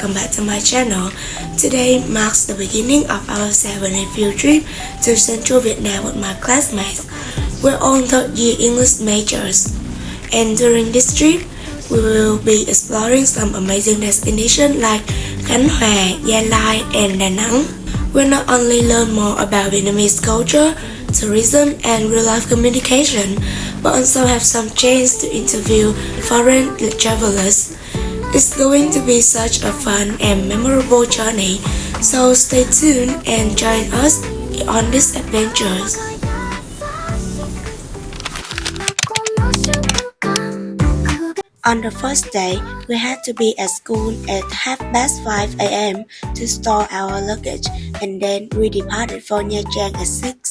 welcome back to my channel. Today marks the beginning of our 7-day field trip to Central Vietnam with my classmates. We're all third year English majors, and during this trip, we will be exploring some amazing destinations like Khánh Hòa, Gia Lai, and Da Nang. We'll not only learn more about Vietnamese culture, tourism, and real-life communication, but also have some chance to interview foreign travelers. It's going to be such a fun and memorable journey, so stay tuned and join us on this adventures. On the first day, we had to be at school at 5:30 a.m. to store our luggage, and then we departed for Nha Trang at 6.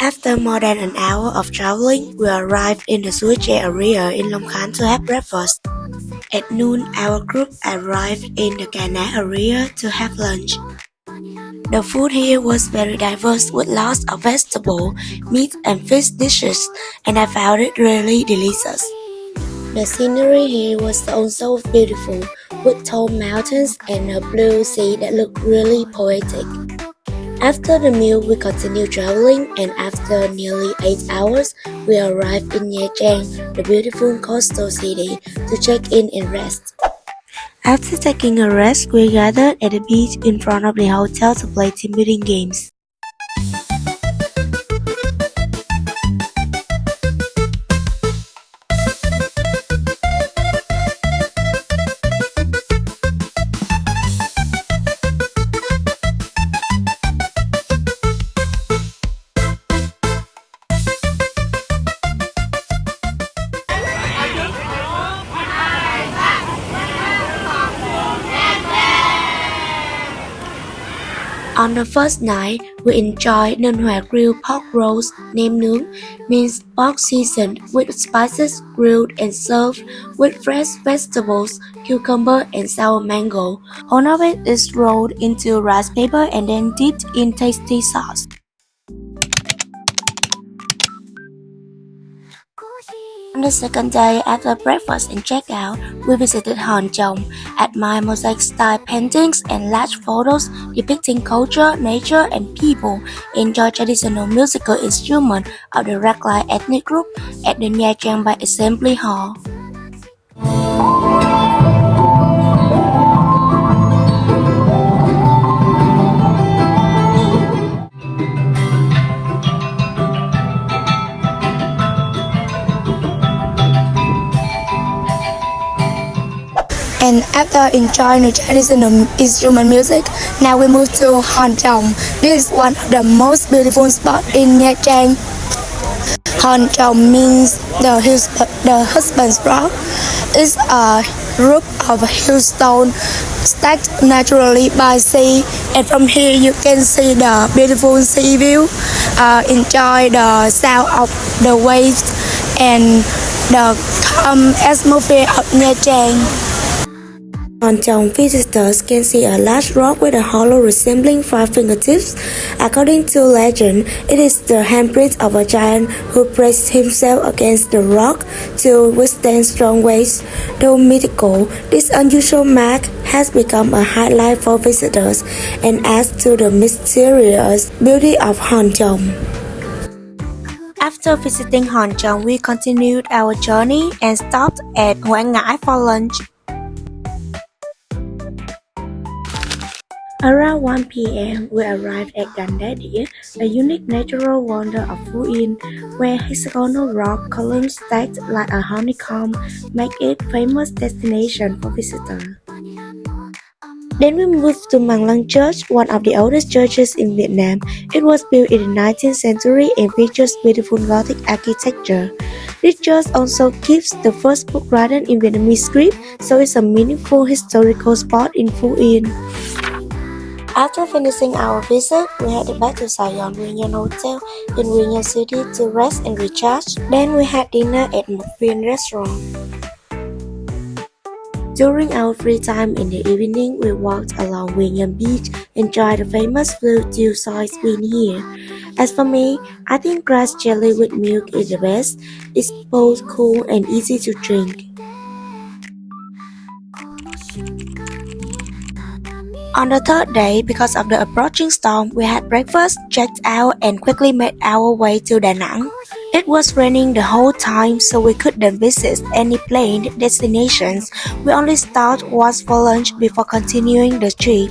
After more than an hour of traveling, we arrived in the Suối Tre area in Long Khánh to have breakfast. At noon, our group arrived in the Ca Ná area to have lunch. The food here was very diverse with lots of vegetable, meat and fish dishes, and I found it really delicious. The scenery here was also beautiful, with tall mountains and a blue sea that looked really poetic. After the meal, we continued traveling, and after nearly 8 hours, we arrived in Nha Trang, the beautiful coastal city, to check in and rest. After taking a rest, we gathered at the beach in front of the hotel to play team building games. On the first night, we enjoyed Nhân Hòa grilled pork roast. Nem nướng means pork seasoned with spices, grilled and served with fresh vegetables, cucumber and sour mango. All of it is rolled into rice paper and then dipped in tasty sauce. On the second day, after breakfast and checkout, we visited Hòn Chồng, admired mosaic-style paintings and large photos depicting culture, nature, and people, enjoyed traditional musical instruments of the Rackline ethnic group at the Nha Trang by Assembly Hall. And after enjoying the traditional instrument music, now we move to Hòn Chồng. This is one of the most beautiful spots in Nha Trang. Hòn Chồng means the husband's rock. It's a group of hill stone stacked naturally by sea, and from here you can see the beautiful sea view, enjoy the sound of the waves and the calm atmosphere of Nha Trang. Hòn Chồng visitors can see a large rock with a hollow resembling 5 fingertips. According to legend, it is the handprint of a giant who braced himself against the rock to withstand strong waves. Though mythical, this unusual mark has become a highlight for visitors and adds to the mysterious beauty of Hòn Chồng. After visiting Hòn Chồng, we continued our journey and stopped at Quảng Ngãi for lunch. Around 1 p.m., we arrived at Gan Đá Đĩa, a unique natural wonder of Phú Yên, where hexagonal rock columns stacked like a honeycomb make it a famous destination for visitors. Then we moved to Mang Lăng Church, one of the oldest churches in Vietnam. It was built in the 19th century and features beautiful Gothic architecture. This church also keeps the first book written in Vietnamese script, so it's a meaningful historical spot in Phú Yên. After finishing our visit, we headed back to Saigon Quy Nhon Hotel in Quy Nhon City to rest and recharge. Then we had dinner at Một Phiên restaurant. During our free time in the evening, we walked along Quy Nhon Beach, enjoyed the famous blue dew soy bean here. As for me, I think grass jelly with milk is the best. It's both cool and easy to drink. On the third day, because of the approaching storm, we had breakfast, checked out, and quickly made our way to Da Nang. It was raining the whole time, so we couldn't visit any planned destinations. We only stopped once for lunch before continuing the trip.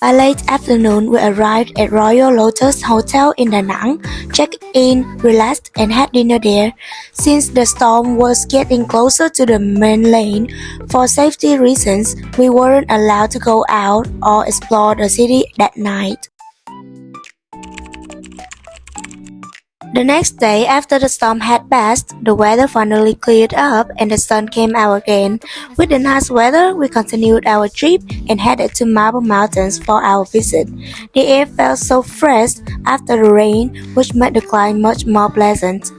By late afternoon, we arrived at Royal Lotus Hotel in Da Nang, checked in, relaxed, and had dinner there. Since the storm was getting closer to the mainland, for safety reasons, we weren't allowed to go out or explore the city that night. The next day, after the storm had passed, the weather finally cleared up and the sun came out again. With the nice weather, we continued our trip and headed to Marble Mountains for our visit. The air felt so fresh after the rain, which made the climb much more pleasant.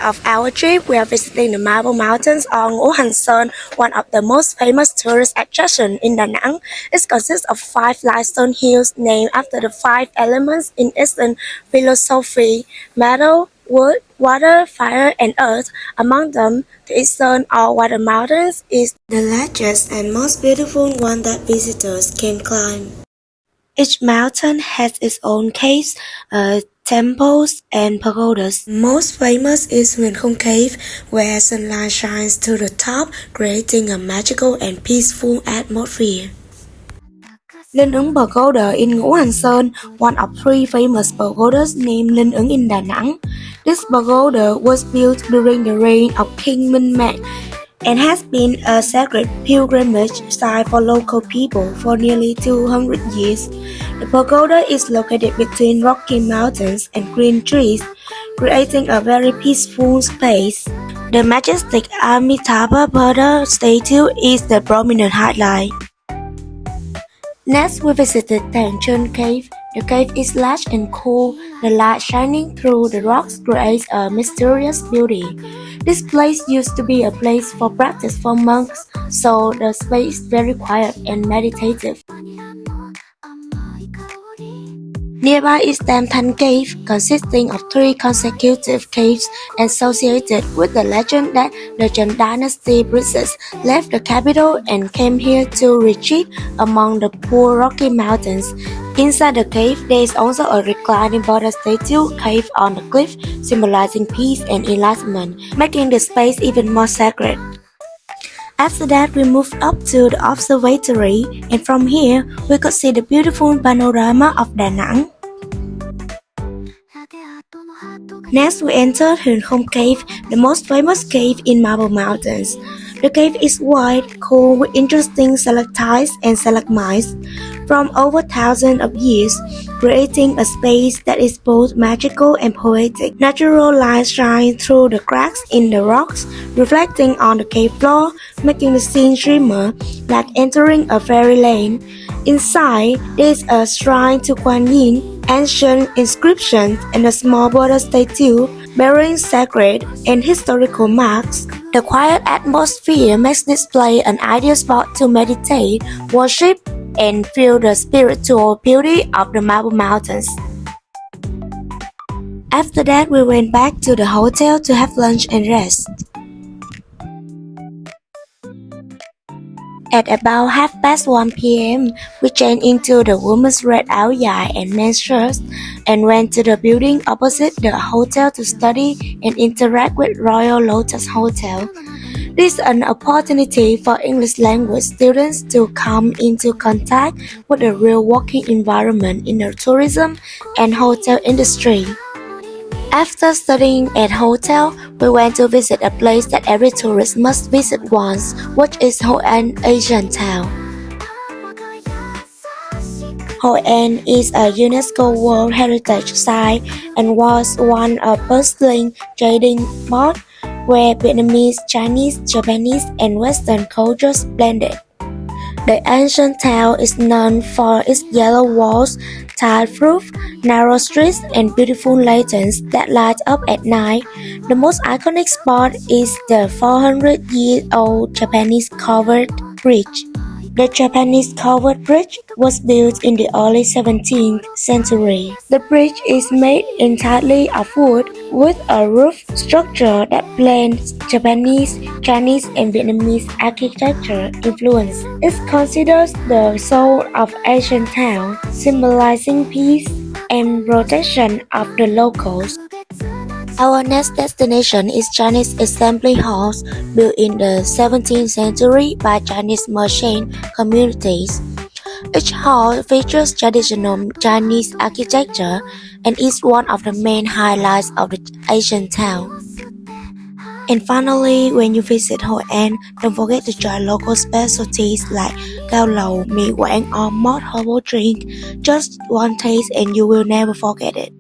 Of our trip, we are visiting the Marble Mountains or Ngũ Hành Sơn, one of the most famous tourist attractions in Da Nang. It consists of 5 limestone hills named after the 5 elements in Eastern philosophy: metal, wood, water, fire, and earth. Among them, the Eastern or Water Mountains is the largest and most beautiful one that visitors can climb. Each mountain has its own caves, temples, and pagodas. Most famous is Nguyễn Cave, where sunlight shines to the top, creating a magical and peaceful atmosphere. Linh Ứng Pagoda in Ngũ Hành Sơn, one of 3 famous pagodas named Linh Ứng in Da Nang. This pagoda was built during the reign of King Minh Mạng and has been a sacred pilgrimage site for local people for nearly 200 years. The pagoda is located between rocky mountains and green trees, creating a very peaceful space. The majestic Amitabha Buddha statue is the prominent highlight. Next, we visited Tàng Trân Cave. The cave is large and cool. The light shining through the rocks creates a mysterious beauty. This place used to be a place for practice for monks, so the space is very quiet and meditative. Nearby is Tam Thanh Cave, consisting of 3 consecutive caves associated with the legend that the Trần Dynasty princes left the capital and came here to retreat among the poor rocky mountains. Inside the cave, there is also a reclining Buddha statue carved on the cliff, symbolizing peace and enlightenment, making the space even more sacred. After that, we moved up to the observatory, and from here, we could see the beautiful panorama of Da Nang. Next, we entered Huyền Không Cave, the most famous cave in Marble Mountains. The cave is wide, cool, with interesting stalactites and stalagmites from over thousands of years, creating a space that is both magical and poetic. Natural light shines through the cracks in the rocks, reflecting on the cave floor, making the scene shimmer like entering a fairyland. Inside, there is a shrine to Kuan Yin, ancient inscriptions, and a small Buddha statue bearing sacred and historical marks. The quiet atmosphere makes this place an ideal spot to meditate, worship, and feel the spiritual beauty of the Marble Mountains. After that, we went back to the hotel to have lunch and rest. At about 1:30 p.m., we changed into the women's red áo dài and men's shirts and went to the building opposite the hotel to study and interact with Royal Lotus Hotel. This is an opportunity for English language students to come into contact with the real working environment in the tourism and hotel industry. After studying at hotel, we went to visit a place that every tourist must visit once, which is Hội An Asian Town. Hội An is a UNESCO World Heritage Site and was one a bustling trading spot where Vietnamese, Chinese, Japanese, and Western cultures blended. The ancient town is known for its yellow walls, tiled roof, narrow streets, and beautiful lanterns that light up at night. The most iconic spot is the 400-year-old Japanese covered bridge. The Japanese covered bridge was built in the early 17th century. The bridge is made entirely of wood with a roof structure that blends Japanese, Chinese, and Vietnamese architecture influence. It's considered the soul of Asian town, symbolizing peace and protection of the locals. Our next destination is Chinese Assembly Halls, built in the 17th century by Chinese merchant communities. Each hall features traditional Chinese architecture and is one of the main highlights of the Asian town. And finally, when you visit Hội An, don't forget to try local specialties like cao lầu, mì Quảng, or malt herbal drink. Just one taste and you will never forget it.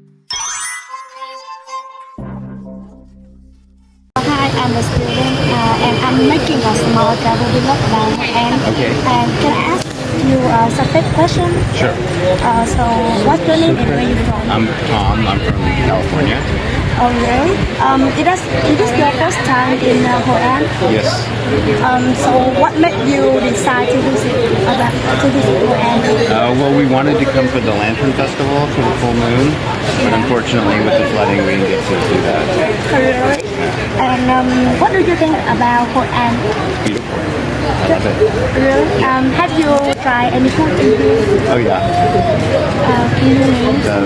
Hi, I'm a student and I'm making a small travel vlog about and Okay. and can I ask you some quick question? Sure. So what's your name and where you from? I'm Tom. I'm from California. Oh really? It is your first time in Hội An? Yes. So what made you decide to visit Hội An? Well, we wanted to come for the Lantern Festival for the full moon, but unfortunately with the flooding we didn't get to do that. Really? And what do you think about Hội An? Beautiful. I love it. Really? Have you tried any food in here? Oh yeah. Can you name? The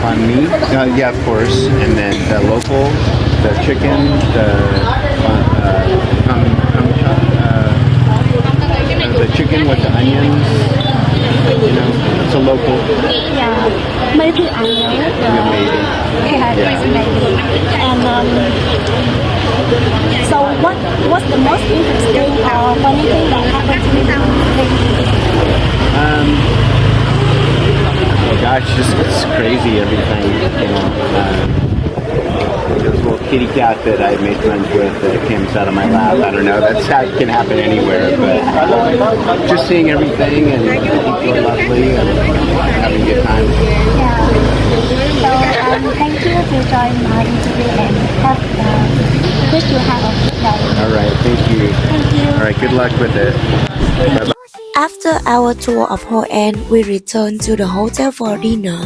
banh mi. Yeah, of course. And then the local, the chicken, the chicken with the onions. You know, it's a local. Yeah, maybe I know. Maybe. Yeah. Maybe. And so what's the most interesting or funny thing that happened to you? Oh gosh, just it's crazy everything. You know, there was a little kitty cat that I made friends with that came out of my lap. I don't know. That can happen anywhere, but just seeing everything and people are lovely and having a good time. Yeah. So thank you for joining my interview and wish you have a good day. All right, thank you. Thank you. All right, good luck with it. Bye-bye. After our tour of Hội An, we returned to the hotel for dinner.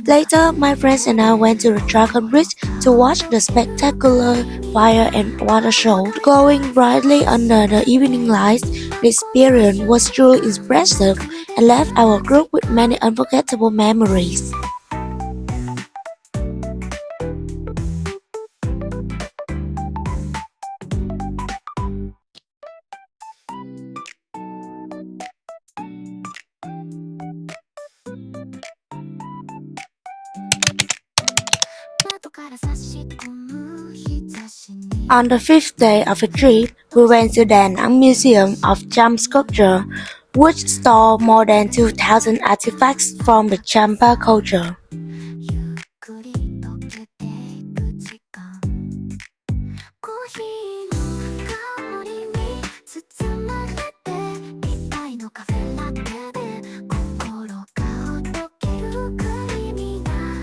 Later, my friends and I went to the Dragon Bridge to watch the spectacular fire and water show. Glowing brightly under the evening lights, the experience was truly impressive and left our group with many unforgettable memories. On the fifth day of the trip, we went to the Museum of Cham Sculpture, which stores more than 2,000 artifacts from the Champa culture.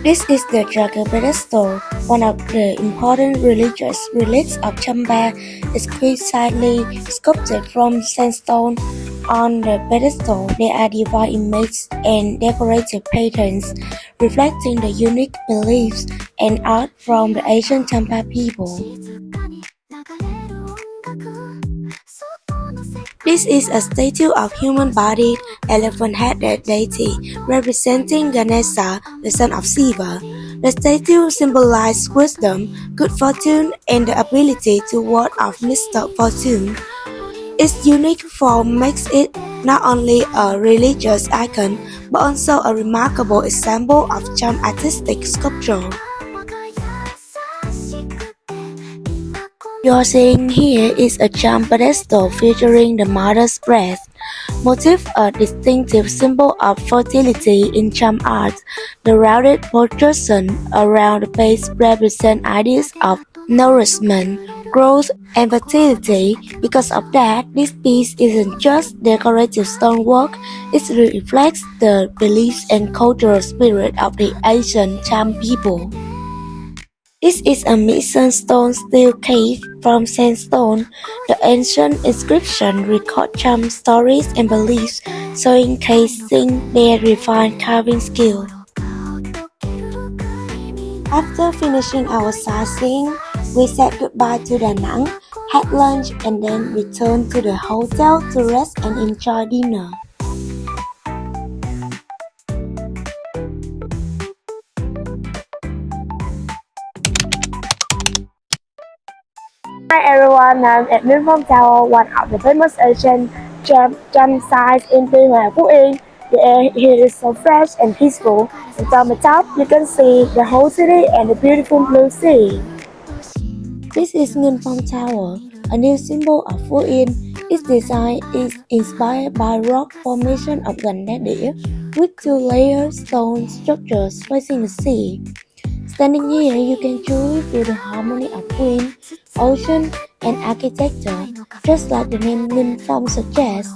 This is the Dragon pedestal, one of the important religious relics of Champa, exquisitely sculpted from sandstone. On the pedestal, there are divine images and decorative patterns, reflecting the unique beliefs and art from the ancient Champa people. This is a statue of human-bodied, elephant-headed deity representing Ganesha, the son of Shiva. The statue symbolizes wisdom, good fortune, and the ability to ward off misfortune fortune. Its unique form makes it not only a religious icon, but also a remarkable example of Cham artistic sculpture. You're seeing here is a Cham pedestal featuring the mother's breast, motif a distinctive symbol of fertility in Cham art. The rounded protrusion around the base represents ideas of nourishment, growth, and fertility. Because of that, this piece isn't just decorative stonework, it reflects the beliefs and cultural spirit of the ancient Cham people. This is a mission stone steel cave from sandstone. The ancient inscription record some stories and beliefs, showcasing their refined carving skill. After finishing our sightseeing, we said goodbye to Da Nang, had lunch, and then returned to the hotel to rest and enjoy dinner. Hi everyone, I'm at Nguyễn Tower, one of the famous Asian gem sites in Quy Nhon, Phú Yên. The air here is so fresh and peaceful, and from the top you can see the whole city and the beautiful blue sea. This is Ngân Tower, a new symbol of Phú Yên. Its design is inspired by rock formation of Gần Đá Đĩa, with two-layered stone structures facing the sea. Standing here, you can truly feel the harmony of wind, ocean, and architecture, just like the name Ngân Phong suggests.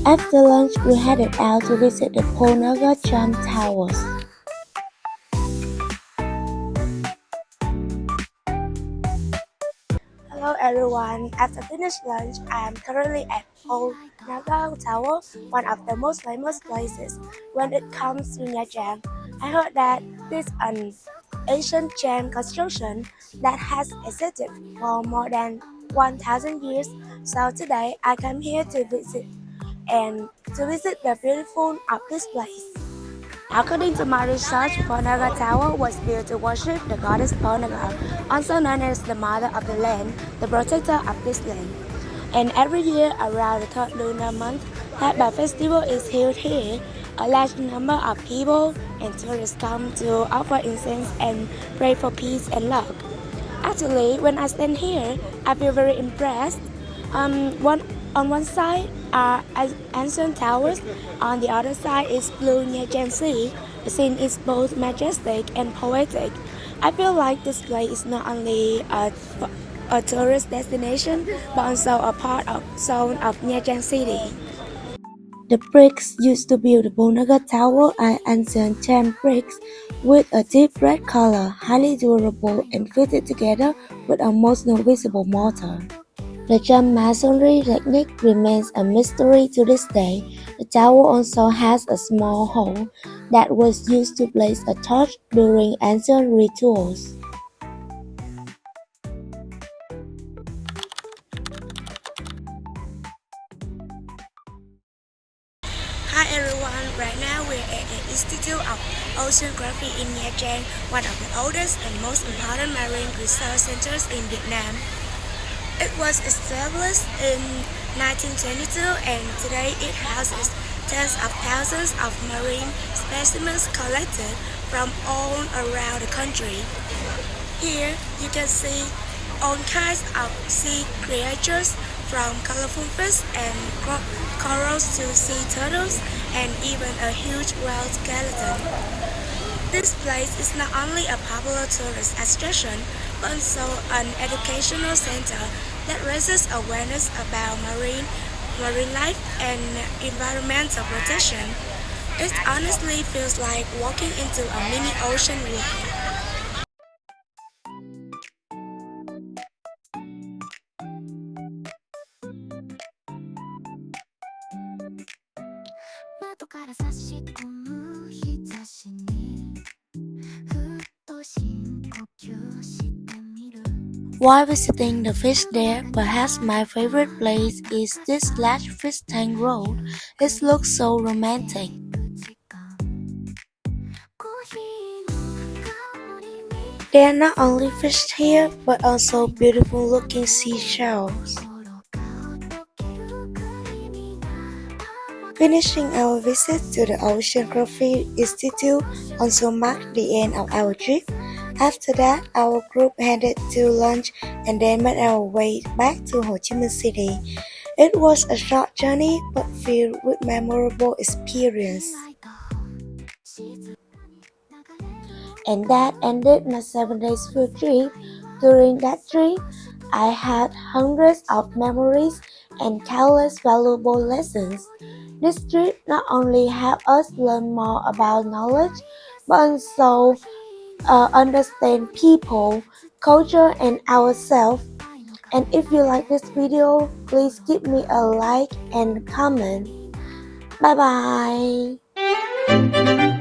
After lunch, we headed out to visit the Ponagar Cham Towers. Hello everyone, after finished lunch, I am currently at Ponagar Tower, one of the most famous places when it comes to Nha Trang. I heard that this is an ancient gem construction that has existed for more than 1,000 years, so today I come here to visit the beautiful of this place. According to my research, Ponagar Tower was built to worship the goddess Ponagar, also known as the mother of the land, the protector of this land. And every year, around the third lunar month, Thapa festival is held here. A large number of people and tourists come to offer incense and pray for peace and luck. Actually, when I stand here, I feel very impressed. On one side are ancient towers, on the other side is blue Nha Trang Sea. The scene is both majestic and poetic. I feel like this place is not only a tourist destination, but also a part of soul of Nha Trang City. The bricks used to build the Ponagar Tower are ancient Cham bricks with a deep red color, highly durable and fitted together with almost no visible mortar. The Cham masonry technique remains a mystery to this day. The tower also has a small hole that was used to place a torch during ancient rituals. Hi everyone, right now we're at the Institute of Oceanography in Nha Trang, one of the oldest and most important marine research centers in Vietnam. It was established in 1922 and today it houses tens of thousands of marine specimens collected from all around the country. Here you can see all kinds of sea creatures from colorful fish and corals to sea turtles and even a huge whale skeleton. This place is not only a popular tourist attraction, but also an educational center that raises awareness about marine life and environmental protection. It honestly feels like walking into a mini ocean world. While visiting the fish there, perhaps my favorite place is this large fish tank road. It looks so romantic. There are not only fish here, but also beautiful looking seashells. Finishing our visit to the Oceanography Institute also marked the end of our trip. After that, our group headed to lunch and then made our way back to Ho Chi Minh City. It was a short journey but filled with memorable experience. And that ended my 7 days field trip. During that trip, I had hundreds of memories and countless valuable lessons. This trip not only helped us learn more about knowledge, but also understand people, culture, and ourselves. And if you like this video, please give me a like and comment. Bye bye.